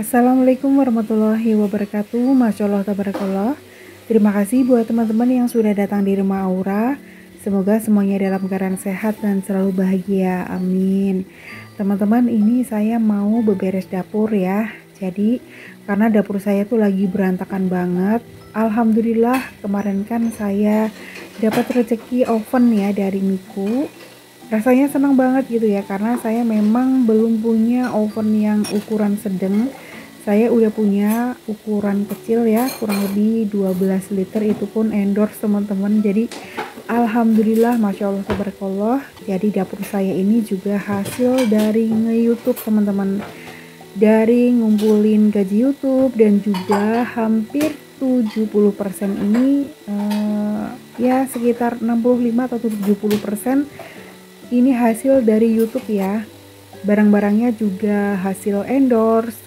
Assalamualaikum warahmatullahi wabarakatuh. Masya Allah tabarakallah. Terima kasih buat teman-teman yang sudah datang di rumah Aura. Semoga semuanya dalam keadaan sehat dan selalu bahagia, amin. Teman-teman, ini saya mau beberes dapur ya. Jadi karena dapur saya tuh lagi berantakan banget. Alhamdulillah kemarin kan saya dapat rezeki oven ya dari Miku. Rasanya senang banget gitu ya, karena saya memang belum punya oven yang ukuran sedang. Saya udah punya ukuran kecil ya, kurang lebih 12 liter, itu pun endorse teman-teman. Jadi alhamdulillah, masya Allah tabarakallah. Jadi dapur saya ini juga hasil dari nge-youtube teman-teman, dari ngumpulin gaji YouTube, dan juga hampir 70% ini ya sekitar 65 atau 70% ini hasil dari YouTube ya. Barang-barangnya juga hasil endorse.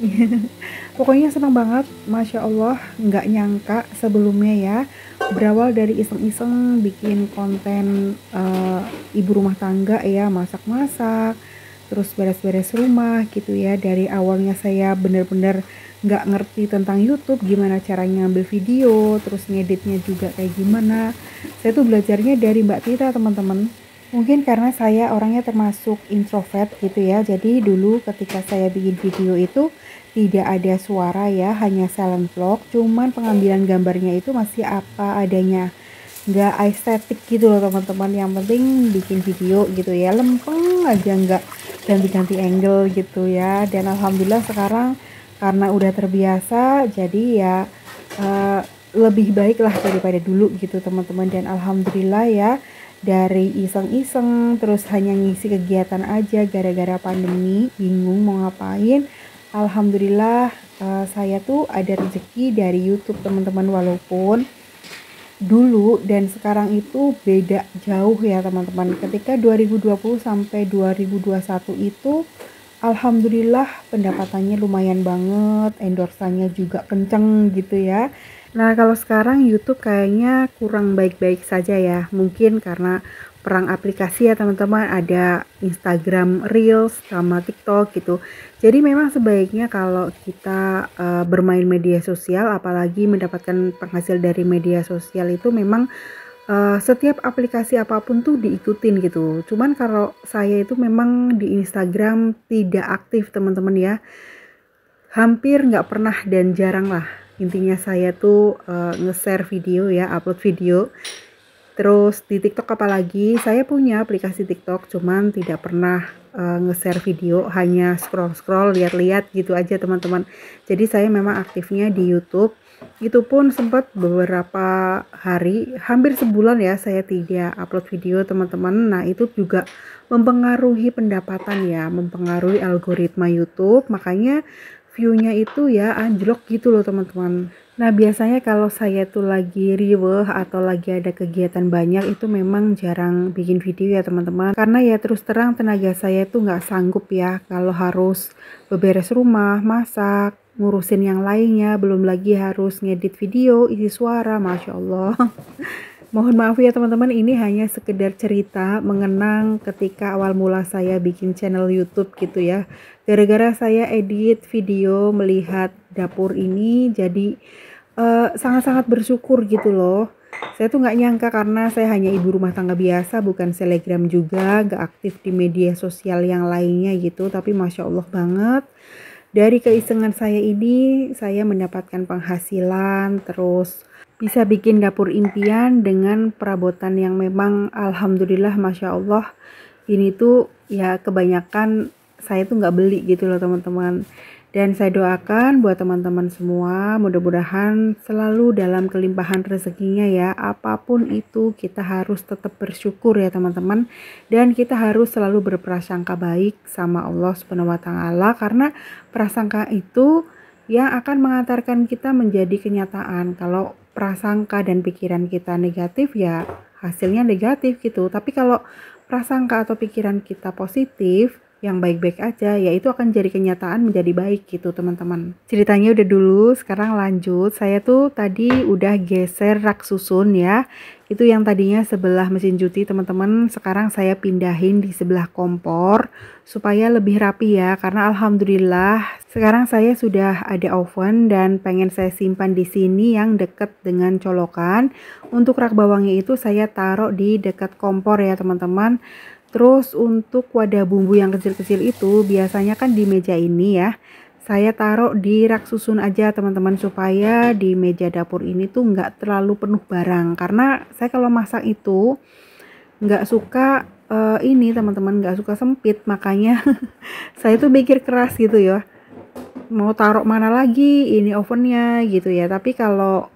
Pokoknya senang banget, masya Allah. Nggak nyangka sebelumnya ya, berawal dari iseng-iseng bikin konten ibu rumah tangga ya, masak-masak, terus beres-beres rumah gitu ya. Dari awalnya saya bener-bener nggak ngerti tentang YouTube, gimana caranya ngambil video, terus ngeditnya juga kayak gimana. Saya tuh belajarnya dari Mbak Tita teman-teman. Mungkin karena saya orangnya termasuk introvert gitu ya. Jadi dulu ketika saya bikin video itu tidak ada suara ya, hanya silent vlog. Cuman pengambilan gambarnya itu masih apa adanya, nggak estetik gitu loh teman-teman. Yang penting bikin video gitu ya, lempeng aja, nggak ganti-ganti angle gitu ya. Dan alhamdulillah sekarang karena udah terbiasa, jadi ya lebih baik lah daripada dulu gitu teman-teman. Dan alhamdulillah ya, dari iseng-iseng terus hanya ngisi kegiatan aja gara-gara pandemi, bingung mau ngapain. Alhamdulillah saya tuh ada rezeki dari YouTube teman-teman, walaupun dulu dan sekarang itu beda jauh ya teman-teman. Ketika 2020 sampai 2021 itu alhamdulillah pendapatannya lumayan banget, endorsannya juga kenceng gitu ya. Nah, kalau sekarang YouTube kayaknya kurang baik-baik saja ya. Mungkin karena perang aplikasi ya teman-teman, ada Instagram Reels sama TikTok gitu. Jadi memang sebaiknya kalau kita bermain media sosial, apalagi mendapatkan penghasil dari media sosial, itu memang setiap aplikasi apapun tuh diikutin gitu. Cuman kalau saya itu memang di Instagram tidak aktif teman-teman ya. Hampir nggak pernah dan jarang lah. Intinya saya tuh nge-share video ya, upload video. Terus di TikTok apalagi, saya punya aplikasi TikTok, cuman tidak pernah nge-share video, hanya scroll-scroll, lihat-lihat gitu aja teman-teman. Jadi saya memang aktifnya di YouTube. Itu pun sempat beberapa hari, hampir sebulan ya, saya tidak upload video teman-teman. Nah, itu juga mempengaruhi pendapatan ya, mempengaruhi algoritma YouTube. Makanya view-nya itu ya anjlok gitu loh teman-teman. Nah, biasanya kalau saya tuh lagi riweuh atau lagi ada kegiatan banyak, itu memang jarang bikin video ya teman-teman. Karena ya terus terang tenaga saya tuh nggak sanggup ya kalau harus beberes rumah, masak, ngurusin yang lainnya, belum lagi harus ngedit video, isi suara, masya Allah. Mohon maaf ya teman-teman, ini hanya sekedar cerita mengenang ketika awal mula saya bikin channel YouTube gitu ya. Gara-gara saya edit video melihat dapur ini, jadi sangat-sangat bersyukur gitu loh. Saya tuh nggak nyangka, karena saya hanya ibu rumah tangga biasa, bukan selebgram juga, nggak aktif di media sosial yang lainnya gitu. Tapi masya Allah banget, dari keisengan saya ini saya mendapatkan penghasilan, terus bisa bikin dapur impian dengan perabotan yang memang alhamdulillah masya Allah. Ini tuh ya kebanyakan saya tuh nggak beli gitu loh teman-teman. Dan saya doakan buat teman-teman semua, mudah-mudahan selalu dalam kelimpahan rezekinya ya. Apapun itu kita harus tetap bersyukur ya teman-teman. Dan kita harus selalu berprasangka baik sama Allah Subhanahu wa taala, karena prasangka itu yang akan mengantarkan kita menjadi kenyataan. Kalau prasangka dan pikiran kita negatif ya hasilnya negatif gitu. Tapi kalau prasangka atau pikiran kita positif, yang baik-baik aja, ya itu akan jadi kenyataan menjadi baik gitu teman-teman. Ceritanya udah dulu, sekarang lanjut. Saya tuh tadi udah geser rak susun ya. Itu yang tadinya sebelah mesin cuci teman-teman, sekarang saya pindahin di sebelah kompor supaya lebih rapi ya, karena alhamdulillah sekarang saya sudah ada oven dan pengen saya simpan di sini yang deket dengan colokan. Untuk rak bawangnya itu saya taruh di dekat kompor ya teman-teman. Terus untuk wadah bumbu yang kecil-kecil itu biasanya kan di meja ini ya. Saya taruh di rak susun aja teman-teman, supaya di meja dapur ini tuh nggak terlalu penuh barang. Karena saya kalau masak itu nggak suka ini teman-teman, nggak suka sempit. Makanya saya tuh mikir keras gitu ya. Mau taruh mana lagi ini ovennya gitu ya. Tapi kalau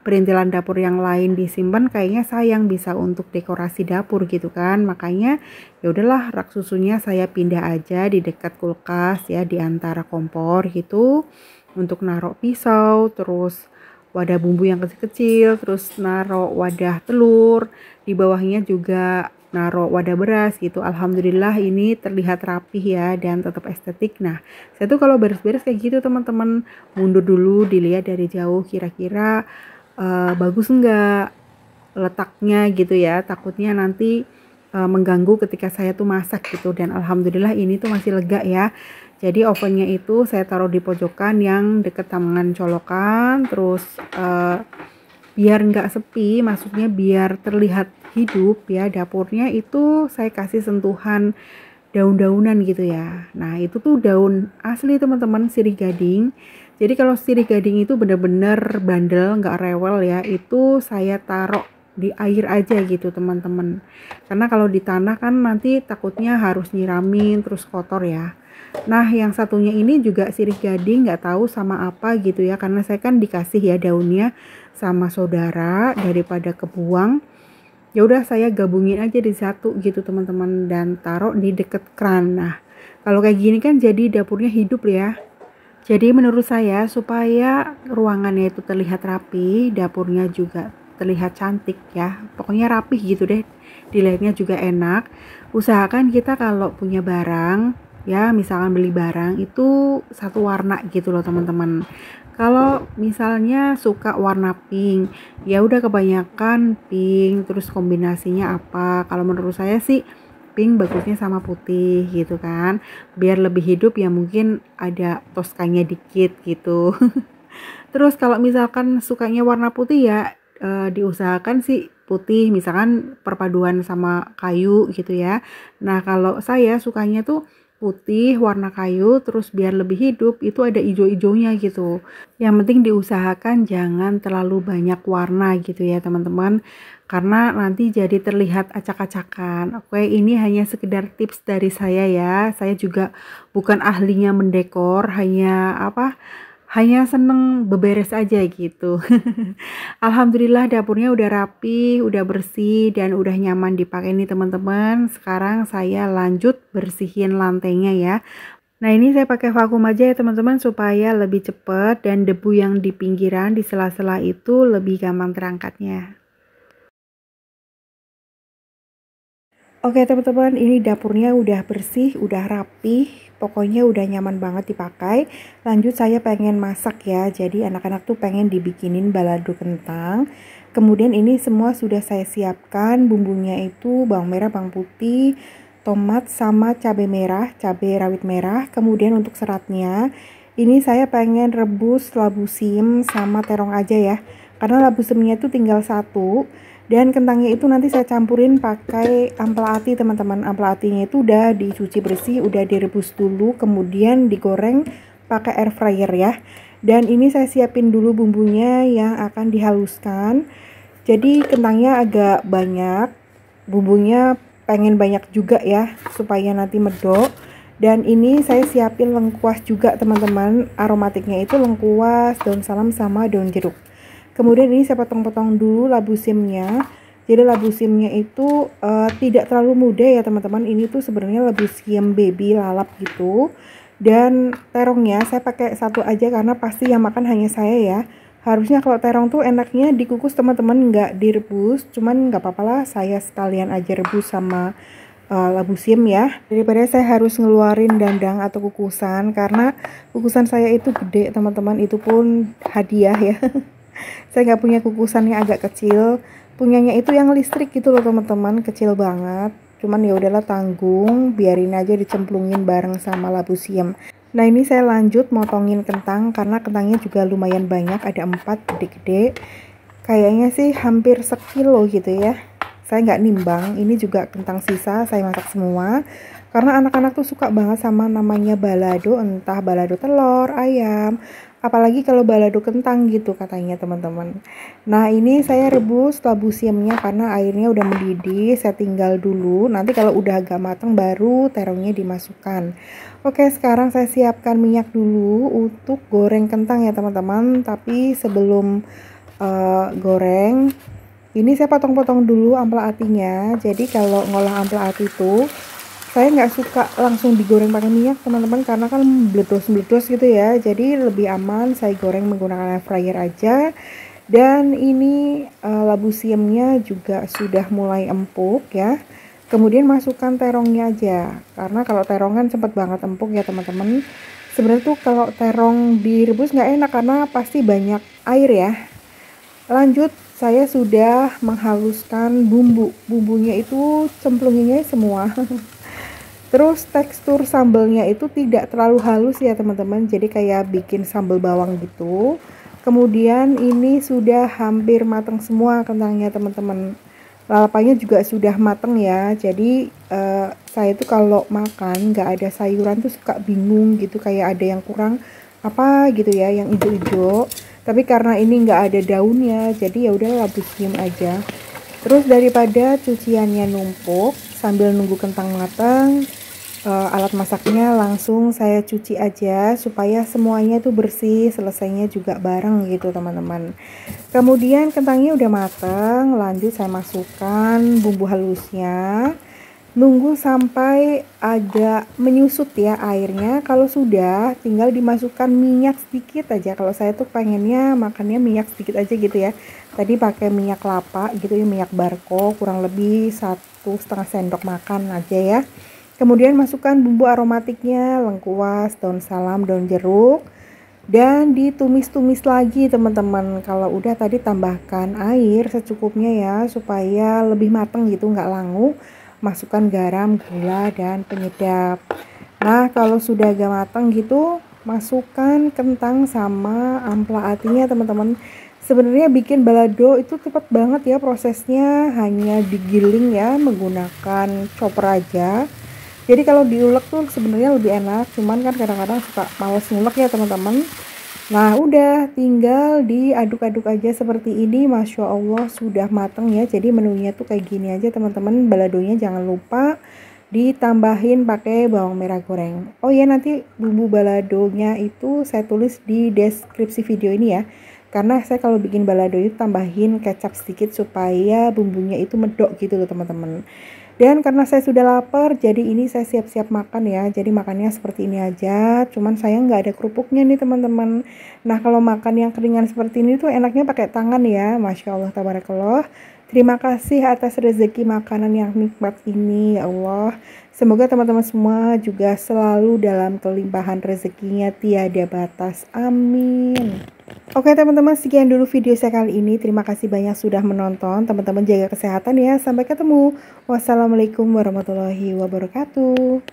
perintilan dapur yang lain disimpan kayaknya sayang, bisa untuk dekorasi dapur gitu kan. Makanya ya udahlah, rak susunya saya pindah aja di dekat kulkas ya, di antara kompor gitu, untuk naruh pisau, terus wadah bumbu yang kecil-kecil, terus naruh wadah telur, di bawahnya juga naruh wadah beras gitu. Alhamdulillah ini terlihat rapih ya dan tetap estetik. Nah, saya tuh kalau beres-beres kayak gitu teman-teman, mundur dulu dilihat dari jauh kira-kira bagus enggak letaknya gitu ya, takutnya nanti mengganggu ketika saya tuh masak gitu. Dan alhamdulillah ini tuh masih lega ya. Jadi ovennya itu saya taruh di pojokan yang deket tangan colokan, terus biar nggak sepi, maksudnya biar terlihat hidup ya dapurnya, itu saya kasih sentuhan daun-daunan gitu ya. Nah itu tuh daun asli teman-teman, sirih gading. Jadi kalau sirih gading itu bener-bener bandel, nggak rewel ya, itu saya taruh di air aja gitu teman-teman. Karena kalau di tanah kan nanti takutnya harus nyiramin terus kotor ya. Nah yang satunya ini juga sirih gading, nggak tahu sama apa gitu ya, karena saya kan dikasih ya daunnya sama saudara, daripada kebuang ya udah saya gabungin aja di satu gitu teman-teman, dan taruh di deket kran. Nah kalau kayak gini kan jadi dapurnya hidup ya. Jadi menurut saya supaya ruangannya itu terlihat rapi, dapurnya juga terlihat cantik ya, pokoknya rapih gitu deh, dilihatnya juga enak. Usahakan kita kalau punya barang ya, misalkan beli barang itu satu warna gitu loh teman-teman. Kalau misalnya suka warna pink, ya udah kebanyakan pink, terus kombinasinya apa? Kalau menurut saya sih pink bagusnya sama putih gitu kan, biar lebih hidup ya, mungkin ada toskanya dikit gitu. Terus kalau misalkan sukanya warna putih ya diusahakan sih putih, misalkan perpaduan sama kayu gitu ya. Nah kalau saya sukanya tuh putih warna kayu, terus biar lebih hidup itu ada ijo-ijonya gitu. Yang penting diusahakan jangan terlalu banyak warna gitu ya teman-teman, karena nanti jadi terlihat acak-acakan. Oke, ini hanya sekedar tips dari saya ya. Saya juga bukan ahlinya mendekor, hanya seneng beberes aja gitu. Alhamdulillah dapurnya udah rapi, udah bersih, dan udah nyaman dipakai nih teman-teman. Sekarang saya lanjut bersihin lantainya ya. Nah ini saya pakai vakum aja ya teman-teman, supaya lebih cepat dan debu yang di pinggiran di sela-sela itu lebih gampang terangkatnya. Oke teman-teman, ini dapurnya udah bersih, udah rapih, pokoknya udah nyaman banget dipakai. Lanjut saya pengen masak ya, jadi anak-anak tuh pengen dibikinin balado kentang. Kemudian ini semua sudah saya siapkan, bumbunya itu bawang merah, bawang putih, tomat sama cabai merah, cabai rawit merah. Kemudian untuk seratnya, ini saya pengen rebus labu sim sama terong aja ya, karena labu simnya itu tinggal satu. Dan kentangnya itu nanti saya campurin pakai ampela ati teman-teman. Ampela atinya itu udah dicuci bersih, udah direbus dulu, kemudian digoreng pakai air fryer ya. Dan ini saya siapin dulu bumbunya yang akan dihaluskan. Jadi kentangnya agak banyak, bumbunya pengen banyak juga ya, supaya nanti medok. Dan ini saya siapin lengkuas juga teman-teman, aromatiknya itu lengkuas, daun salam sama daun jeruk. Kemudian ini saya potong-potong dulu labu simnya. Jadi labu simnya itu tidak terlalu muda ya teman-teman. Ini tuh sebenarnya labu sim baby lalap gitu. Dan terongnya saya pakai satu aja karena pasti yang makan hanya saya ya. Harusnya kalau terong tuh enaknya dikukus teman-teman, nggak direbus. Cuman nggak apa-apa lah, saya sekalian aja rebus sama labu siam ya, daripada saya harus ngeluarin dandang atau kukusan, karena kukusan saya itu gede teman-teman, itu pun hadiah ya. Saya nggak punya kukusan yang agak kecil, punyanya itu yang listrik gitu loh teman-teman, kecil banget. Cuman ya udahlah, tanggung, biarin aja dicemplungin bareng sama labu siam. Nah ini saya lanjut motongin kentang, karena kentangnya juga lumayan banyak, ada 4 gede-gede. Kayaknya sih hampir sekilo gitu ya. Saya nggak nimbang, ini juga kentang sisa, saya masak semua. Karena anak-anak tuh suka banget sama namanya balado, entah balado telur, ayam, apalagi kalau balado kentang gitu katanya teman-teman. Nah ini saya rebus labu siamnya karena airnya udah mendidih, saya tinggal dulu. Nanti kalau udah agak matang baru terongnya dimasukkan. Oke, sekarang saya siapkan minyak dulu untuk goreng kentang ya teman-teman. Tapi sebelum goreng, ini saya potong-potong dulu ampela atinya. Jadi kalau ngolah ampela ati itu saya nggak suka langsung digoreng pakai minyak teman-teman, karena kan meledos-meledos gitu ya. Jadi lebih aman saya goreng menggunakan air fryer aja. Dan ini labu siamnya juga sudah mulai empuk ya. Kemudian masukkan terongnya aja, karena kalau terong kan cepet banget empuk ya teman-teman. Sebenarnya tuh kalau terong direbus nggak enak karena pasti banyak air ya. Lanjut, saya sudah menghaluskan bumbunya itu cemplunginnya semua. Terus tekstur sambalnya itu tidak terlalu halus ya teman-teman, jadi kayak bikin sambal bawang gitu. Kemudian ini sudah hampir matang semua kentangnya teman-teman. Lalapanya juga sudah matang ya, jadi saya tuh kalau makan nggak ada sayuran tuh suka bingung gitu, kayak ada yang kurang apa gitu ya, yang hijau-hijau. Tapi karena ini nggak ada daunnya, jadi ya udah labu siam aja. Terus daripada cuciannya numpuk sambil nunggu kentang matang, alat masaknya langsung saya cuci aja supaya semuanya itu bersih, selesainya juga bareng gitu teman-teman. Kemudian kentangnya udah matang, lanjut saya masukkan bumbu halusnya. Nunggu sampai agak menyusut ya airnya. Kalau sudah, tinggal dimasukkan minyak sedikit aja. Kalau saya tuh pengennya makannya minyak sedikit aja gitu ya. Tadi pakai minyak kelapa gitu ya, minyak barko, kurang lebih 1,5 sendok makan aja ya. Kemudian masukkan bumbu aromatiknya, lengkuas, daun salam, daun jeruk. Dan ditumis-tumis lagi teman-teman. Kalau udah tadi tambahkan air secukupnya ya, supaya lebih mateng gitu, nggak langu. Masukkan garam, gula, dan penyedap. Nah kalau sudah agak matang gitu, masukkan kentang sama ampela atinya teman-teman. Sebenarnya bikin balado itu cepat banget ya prosesnya, hanya digiling ya menggunakan chopper aja. Jadi kalau diulek tuh sebenarnya lebih enak, cuman kan kadang-kadang suka males ngulek ya teman-teman. Nah udah tinggal diaduk-aduk aja seperti ini. Masya Allah sudah mateng ya. Jadi menunya tuh kayak gini aja teman-teman. Baladonya jangan lupa ditambahin pakai bawang merah goreng. Oh ya, nanti bumbu baladonya itu saya tulis di deskripsi video ini ya. Karena saya kalau bikin balado itu tambahin kecap sedikit supaya bumbunya itu medok gitu loh teman-teman. Dan karena saya sudah lapar, jadi ini saya siap-siap makan ya. Jadi makannya seperti ini aja. Cuman saya nggak ada kerupuknya nih teman-teman. Nah kalau makan yang keringan seperti ini tuh enaknya pakai tangan ya. Masya Allah, tabarakallah. Terima kasih atas rezeki makanan yang nikmat ini ya Allah. Semoga teman-teman semua juga selalu dalam kelimpahan rezekinya tiada batas. Amin. Oke teman-teman, sekian dulu video saya kali ini. Terima kasih banyak sudah menonton. Teman-teman jaga kesehatan ya. Sampai ketemu. Wassalamualaikum warahmatullahi wabarakatuh.